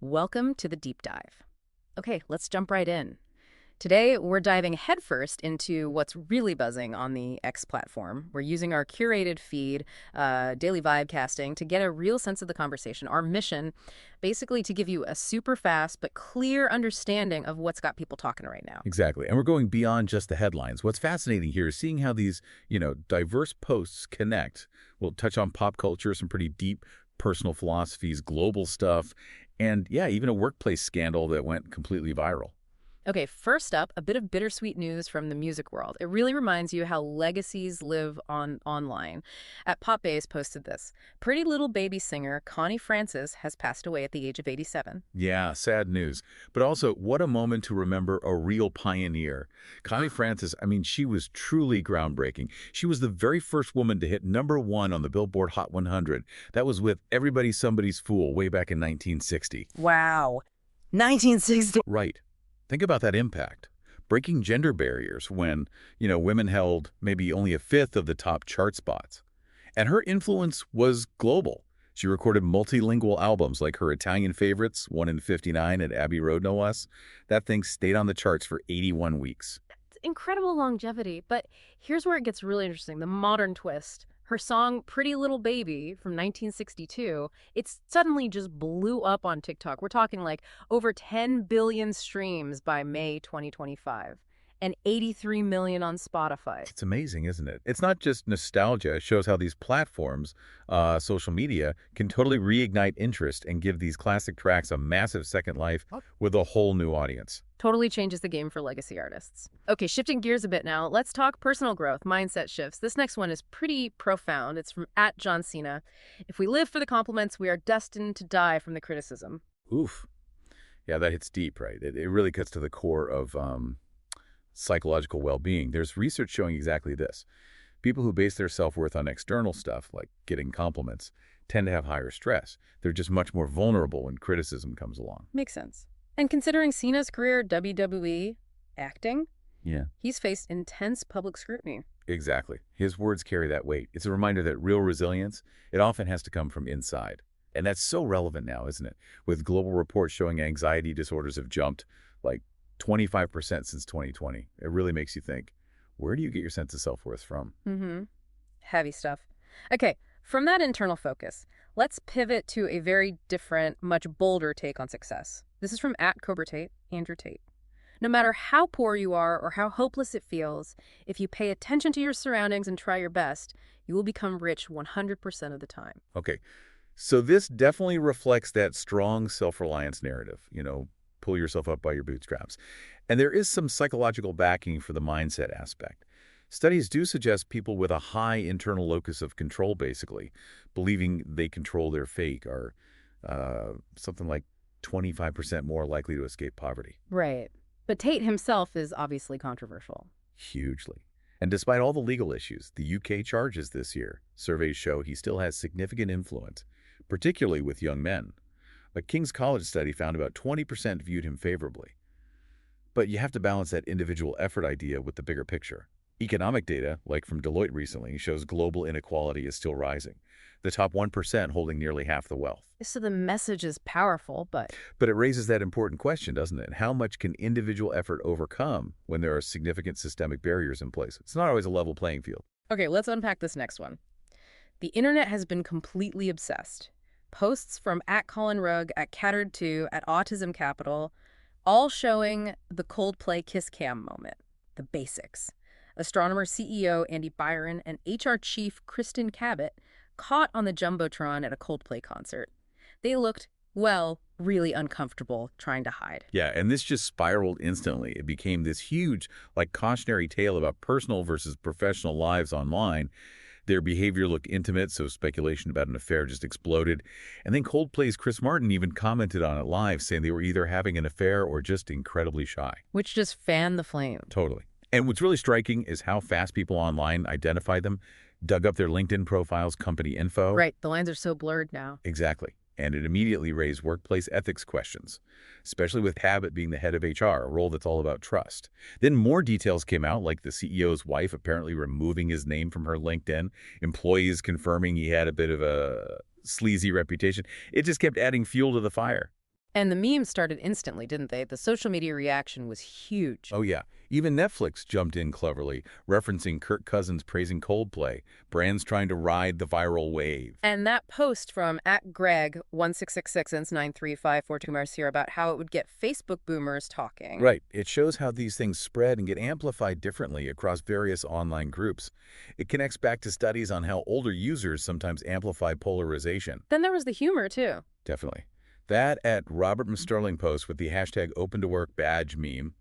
Welcome to the deep dive. Okay, let's jump right in. Today, we're diving headfirst into what's really buzzing on the X platform. We're using our curated feed, daily vibe casting, to get a real sense of the conversation. Our mission, basically, to give you a super fast but clear understanding of what's got people talking right now. Exactly. And we're going beyond just the headlines. What's fascinating here is seeing how these, diverse posts connect. We'll touch on pop culture, some pretty deep personal philosophies, global stuff, and yeah, even a workplace scandal that went completely viral. Okay, first up, a bit of bittersweet news from the music world. It really reminds you how legacies live online. At Popbase posted this. Pretty little baby singer Connie Francis has passed away at the age of 87. Yeah, sad news. But also, what a moment to remember a real pioneer. Connie Francis, I mean, she was truly groundbreaking. She was the very first woman to hit #1 on the Billboard Hot 100. That was with Everybody Somebody's Fool way back in 1960. Wow. 1960. Right. Think about that impact. Breaking gender barriers when, women held maybe only a fifth of the top chart spots. And her influence was global. She recorded multilingual albums like her Italian favorites, one in '59 at Abbey Road, no less. That thing stayed on the charts for 81 weeks. Incredible longevity, but here's where it gets really interesting, the modern twist. Her song Pretty Little Baby from 1962, it suddenly just blew up on TikTok. We're talking like over 10 billion streams by May 2025 and 83 million on Spotify. It's amazing, isn't it? It's not just nostalgia. It shows how these platforms, social media, can totally reignite interest and give these classic tracks a massive second life with a whole new audience. Totally changes the game for legacy artists. Okay, shifting gears a bit now, let's talk personal growth, mindset shifts. This next one is pretty profound. It's from @John Cena. If we live for the compliments, we are destined to die from the criticism. Oof. Yeah, that hits deep, right? It really cuts to the core of psychological well-being. There's research showing exactly this. People who base their self-worth on external stuff, like getting compliments, tend to have higher stress. They're just much more vulnerable when criticism comes along. Makes sense. And considering Cena's career, WWE, acting, Yeah. he's faced intense public scrutiny. Exactly. His words carry that weight. It's a reminder that real resilience, it often has to come from inside. And that's so relevant now, isn't it? With global reports showing anxiety disorders have jumped like 25% since 2020. It really makes you think, where do you get your sense of self-worth from? Heavy stuff. Okay, from that internal focus, let's pivot to a very different, much bolder take on success. This is from @CobraTate, Andrew Tate. No matter how poor you are or how hopeless it feels, if you pay attention to your surroundings and try your best, you will become rich 100% of the time. Okay, so this definitely reflects that strong self-reliance narrative, pull yourself up by your bootstraps. And there is some psychological backing for the mindset aspect. Studies do suggest people with a high internal locus of control, basically, believing they control their fate, are something like 25% more likely to escape poverty. Right. But Tate himself is obviously controversial. Hugely. And despite all the legal issues, the UK charges this year, surveys show he still has significant influence, particularly with young men. A King's College study found about 20% viewed him favorably. But you have to balance that individual effort idea with the bigger picture. Economic data, like from Deloitte recently, shows global inequality is still rising, the top 1% holding nearly half the wealth. So the message is powerful, but But it raises that important question, doesn't it? How much can individual effort overcome when there are significant systemic barriers in place? It's not always a level playing field. okay, let's unpack this next one. The internet has been completely obsessed. Posts from @ColinRugg, @Cattered2, @Autism Capital, all showing the Coldplay kiss cam moment, the basics. Astronomer CEO Andy Byron and HR chief Kristen Cabot caught on the Jumbotron at a Coldplay concert. They looked, well, really uncomfortable trying to hide. Yeah, and this just spiraled instantly. It became this huge, cautionary tale about personal versus professional lives online. Their behavior looked intimate, so speculation about an affair just exploded. And then Coldplay's Chris Martin even commented on it live, saying they were either having an affair or just incredibly shy. Which just fanned the flame. Totally. And what's really striking is how fast people online identified them, dug up their LinkedIn profiles, company info. Right, the lines are so blurred now. Exactly. And it immediately raised workplace ethics questions, especially with Cabot being the head of HR, a role that's all about trust. Then more details came out, like the CEO's wife apparently removing his name from her LinkedIn, employees confirming he had a bit of a sleazy reputation. It just kept adding fuel to the fire. And the memes started instantly, didn't they? The social media reaction was huge. Oh yeah, even Netflix jumped in cleverly, referencing Kirk Cousins praising Coldplay, brands trying to ride the viral wave. And that post from @Greg166669354 about how it would get Facebook boomers talking. Right. It shows how these things spread and get amplified differently across various online groups. It connects back to studies on how older users sometimes amplify polarization. Then there was the humor, too. Definitely. That at Robert M. Sterling post with the hashtag #OpenToWorkBadge meme.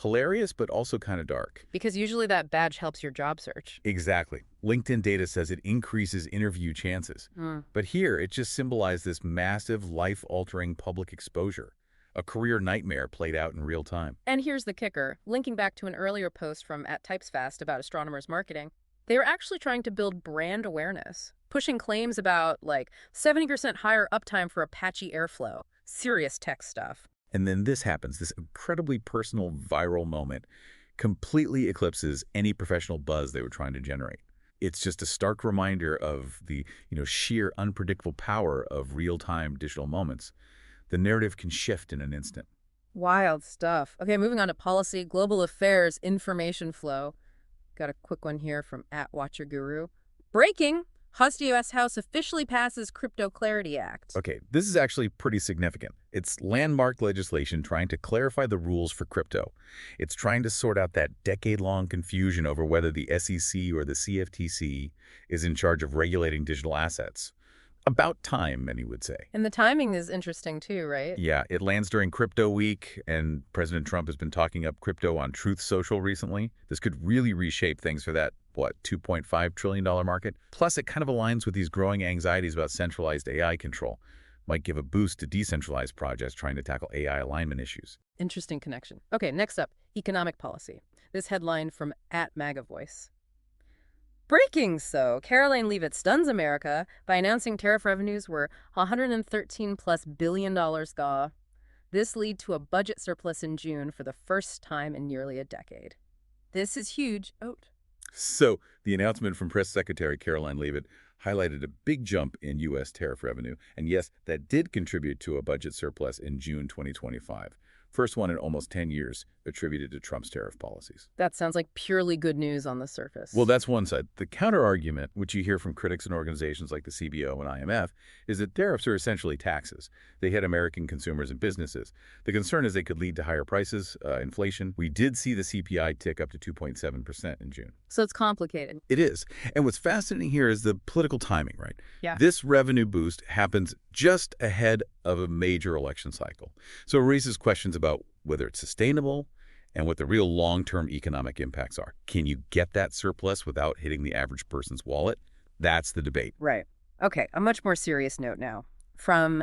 Hilarious, but also kind of dark. Because usually that badge helps your job search. Exactly. LinkedIn data says it increases interview chances. But here, it just symbolized this massive, life-altering public exposure. A career nightmare played out in real time. And here's the kicker. Linking back to an earlier post from @TypesFast about Astronomer's marketing, they were actually trying to build brand awareness, pushing claims about, like, 70% higher uptime for Apache Airflow. Serious tech stuff. And then this happens, this incredibly personal viral moment completely eclipses any professional buzz they were trying to generate. It's just a stark reminder of the, sheer unpredictable power of real-time digital moments. The narrative can shift in an instant. Wild stuff. Okay, moving on to policy, global affairs, information flow. Got a quick one here from @WatcherGuru. Breaking! The U.S. House officially passes Crypto Clarity Act. Okay, this is actually pretty significant. It's landmark legislation trying to clarify the rules for crypto. It's trying to sort out that decade-long confusion over whether the SEC or the CFTC is in charge of regulating digital assets. About time, many would say. And the timing is interesting too, right? Yeah, it lands during Crypto Week, and President Trump has been talking up crypto on Truth Social recently. This could really reshape things for that, $2.5 trillion market? Plus, it kind of aligns with these growing anxieties about centralized AI control. Might give a boost to decentralized projects trying to tackle AI alignment issues. Interesting connection. Okay, next up, economic policy. This headline from @MAGAVoice. Breaking so, Caroline Leavitt stuns America by announcing tariff revenues were $113+ billion. This lead to a budget surplus in June for the first time in nearly a decade. This is huge. So, the announcement from Press Secretary Caroline Leavitt highlighted a big jump in U.S. tariff revenue, and yes, that did contribute to a budget surplus in June 2025. First one in almost 10 years attributed to Trump's tariff policies. That sounds like purely good news on the surface. Well, that's one side. The counter-argument, which you hear from critics and organizations like the CBO and IMF, is that tariffs are essentially taxes. They hit American consumers and businesses. The concern is they could lead to higher prices, inflation. We did see the CPI tick up to 2.7% in June. So it's complicated. It is. And what's fascinating here is the political timing, right? Yeah. This revenue boost happens just ahead of a major election cycle. So it raises questions about whether it's sustainable and what the real long-term economic impacts are. Can you get that surplus without hitting the average person's wallet? That's the debate. Right. Okay, a much more serious note now. From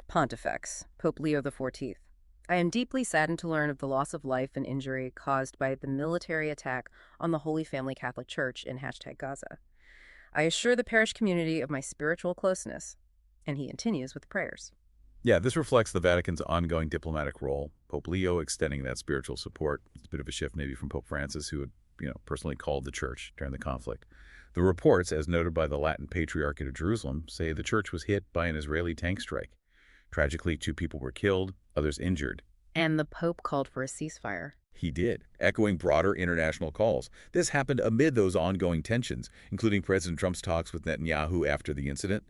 @Pontifex, Pope Leo XIV. I am deeply saddened to learn of the loss of life and injury caused by the military attack on the Holy Family Catholic Church in #Gaza. I assure the parish community of my spiritual closeness. And he continues with prayers. Yeah, this reflects the Vatican's ongoing diplomatic role. Pope Leo extending that spiritual support. It's a bit of a shift maybe from Pope Francis, who had, personally called the church during the conflict. The reports, as noted by the Latin Patriarchate of Jerusalem, say the church was hit by an Israeli tank strike. Tragically, 2 people were killed, others injured. And the Pope called for a ceasefire. He did, echoing broader international calls. This happened amid those ongoing tensions, including President Trump's talks with Netanyahu after the incident.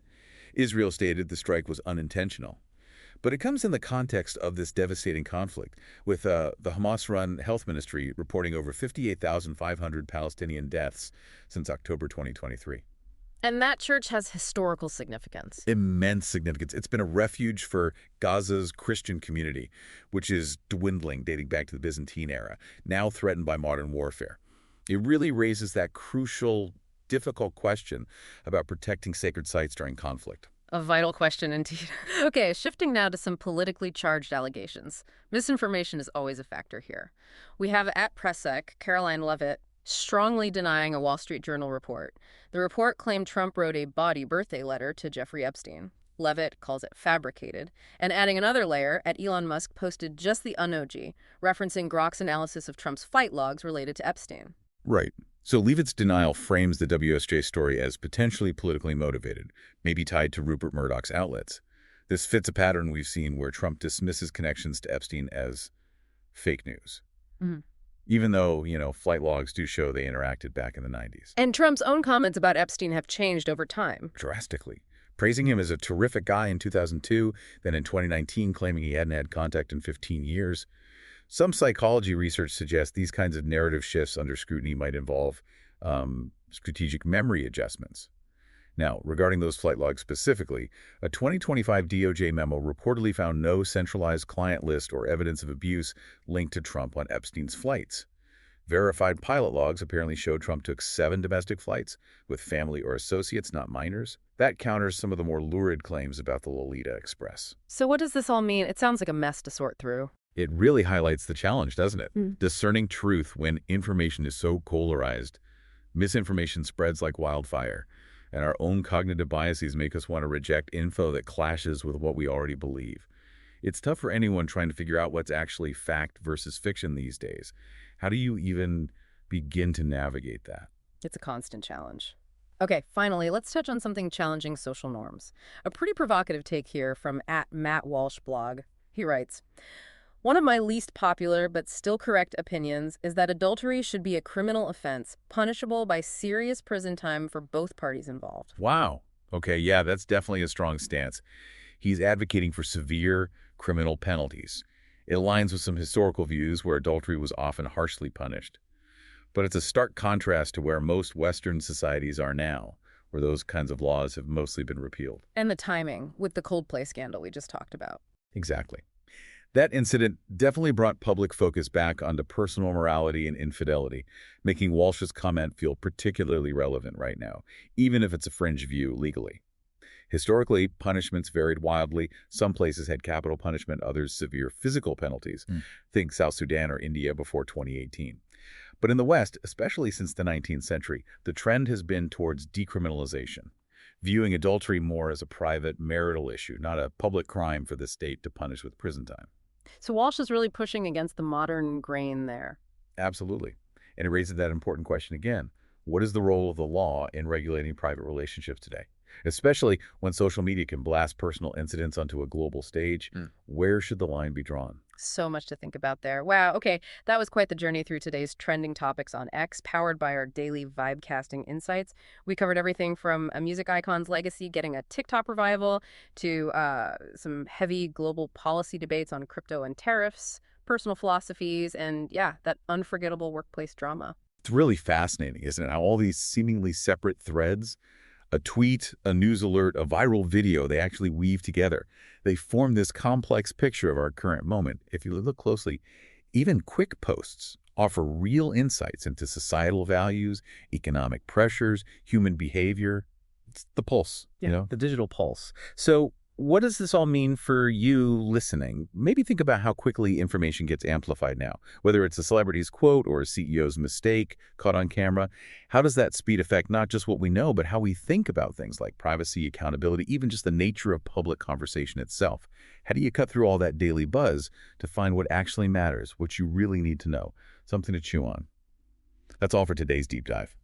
Israel stated the strike was unintentional. But it comes in the context of this devastating conflict, with the Hamas-run health ministry reporting over 58,500 Palestinian deaths since October 2023. And that church has historical significance. Immense significance. It's been a refuge for Gaza's Christian community, which is dwindling, dating back to the Byzantine era, now threatened by modern warfare. It really raises that crucial, difficult question about protecting sacred sites during conflict. A vital question indeed. Okay, shifting now to some politically charged allegations. Misinformation is always a factor here. We have @PressSec, Caroline Leavitt, strongly denying a Wall Street Journal report. The report claimed Trump wrote a bawdy birthday letter to Jeffrey Epstein. Leavitt calls it fabricated. And adding another layer, Elon Musk posted just the emoji, referencing Grok's analysis of Trump's flight logs related to Epstein. Right. So Leavitt's denial frames the WSJ story as potentially politically motivated, maybe tied to Rupert Murdoch's outlets. This fits a pattern we've seen where Trump dismisses connections to Epstein as fake news, Mhm. even though, flight logs do show they interacted back in the 90s. And Trump's own comments about Epstein have changed over time. Drastically. Praising him as a terrific guy in 2002, then in 2019 claiming he hadn't had contact in 15 years. Some psychology research suggests these kinds of narrative shifts under scrutiny might involve strategic memory adjustments. Now, regarding those flight logs specifically, a 2025 DOJ memo reportedly found no centralized client list or evidence of abuse linked to Trump on Epstein's flights. Verified pilot logs apparently showed Trump took 7 domestic flights with family or associates, not minors. That counters some of the more lurid claims about the Lolita Express. So what does this all mean? It sounds like a mess to sort through. It really highlights the challenge, doesn't it? Mm. Discerning truth when information is so polarized. Misinformation spreads like wildfire, and our own cognitive biases make us want to reject info that clashes with what we already believe. It's tough for anyone trying to figure out what's actually fact versus fiction these days. How do you even begin to navigate that? It's a constant challenge. Okay, finally, let's touch on something challenging social norms. A pretty provocative take here from @Matt Walsh blog. He writes, "One of my least popular but still correct opinions is that adultery should be a criminal offense, punishable by serious prison time for both parties involved." Wow. Okay, yeah, that's definitely a strong stance. He's advocating for severe criminal penalties. It aligns with some historical views where adultery was often harshly punished. But it's a stark contrast to where most Western societies are now, where those kinds of laws have mostly been repealed. And the timing with the Coldplay scandal we just talked about. Exactly. That incident definitely brought public focus back onto personal morality and infidelity, making Walsh's comment feel particularly relevant right now, even if it's a fringe view legally. Historically, punishments varied wildly. Some places had capital punishment, others severe physical penalties. Think South Sudan or India before 2018. But in the West, especially since the 19th century, the trend has been towards decriminalization, viewing adultery more as a private marital issue, not a public crime for the state to punish with prison time. So Walsh is really pushing against the modern grain there. Absolutely. And it raises that important question again. What is the role of the law in regulating private relationships today? Especially when social media can blast personal incidents onto a global stage. Where should the line be drawn? So much to think about there. Wow, okay, that was quite the journey through today's trending topics on X, powered by our daily vibe casting insights. We covered everything from a music icon's legacy getting a TikTok revival to some heavy global policy debates on crypto and tariffs, personal philosophies, and yeah, that unforgettable workplace drama. It's really fascinating, isn't it? How all these seemingly separate threads, a tweet, a news alert, a viral video, they actually weave together. They form this complex picture of our current moment. If you look closely, even quick posts offer real insights into societal values, economic pressures, human behavior. It's the pulse, The digital pulse. So what does this all mean for you listening? Maybe think about how quickly information gets amplified now, whether it's a celebrity's quote or a CEO's mistake caught on camera. How does that speed affect not just what we know, but how we think about things like privacy, accountability, even just the nature of public conversation itself? How do you cut through all that daily buzz to find what actually matters, what you really need to know, something to chew on? That's all for today's deep dive.